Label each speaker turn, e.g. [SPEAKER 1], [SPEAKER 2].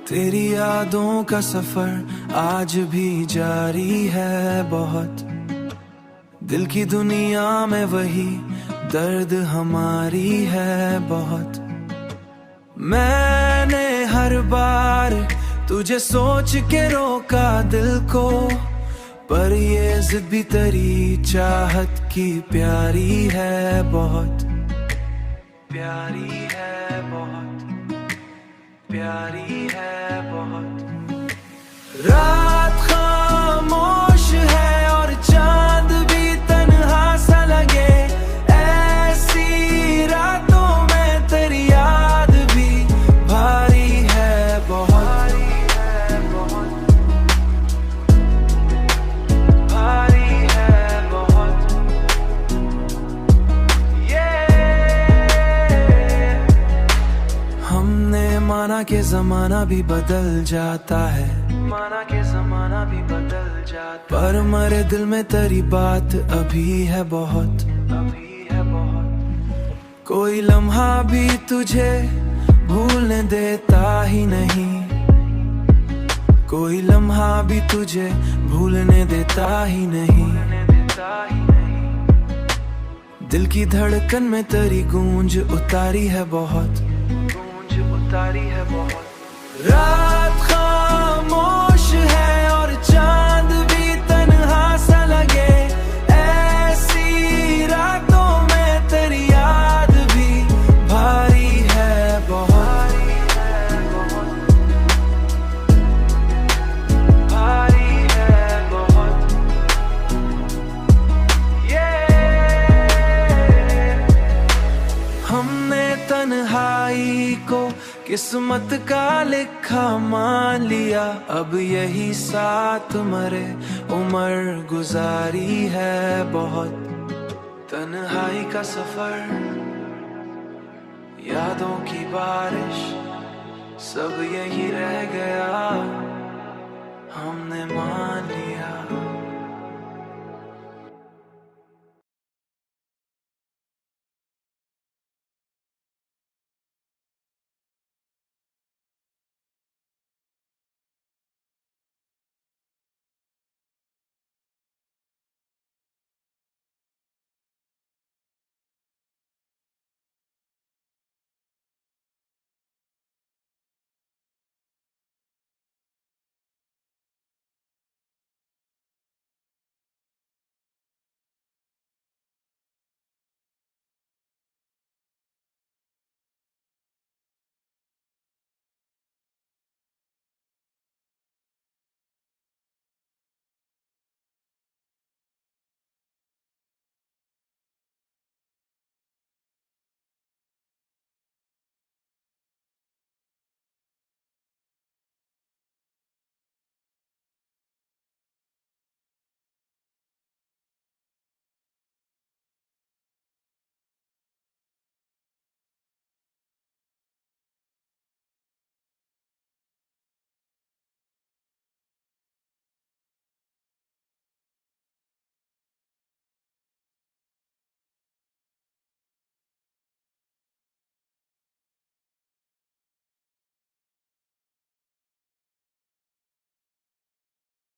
[SPEAKER 1] तेरी यादों का सफर आज भी जारी है बहुत। दिल की दुनिया में वही दर्द हमारी है बहुत। मैंने हर बार तुझे सोच के रोका दिल को, पर ये जिद भी तेरी चाहत की प्यारी है बहुत। प्यारी है बहुत, प्यारी है बहुत। रात खामोश है और चांद भी तन्हा सा लगे, ऐसी रातों में तेरी याद भी भारी है बहुत। भारी है बहुत। हमने माना कि जमाना भी बदल जाता है, माना कि जमाना भी बदल जाता, पर मरे दिल में तेरी बात अभी है बहुत, अभी है बहुत। कोई लम्हा भी तुझे भूलने देता ही नहीं, कोई लम्हा भी तुझे भूलने देता ही नहीं। दिल की धड़कन में तेरी गूंज उतारी है बहुत, गूंज उतारी है बहुत। रात खामोश है और चांद भी तन्हा सा लगे, ऐसी रातों में तेरी याद भी भारी है बहुत। भारी है बहुत। हमने तन्हाई को किस्मत का लिखा मान लिया, अब यही साथ मरे उम्र गुजारी है बहुत। तन्हाई का सफर, यादों की बारिश, सब यही रह गया। हमने मान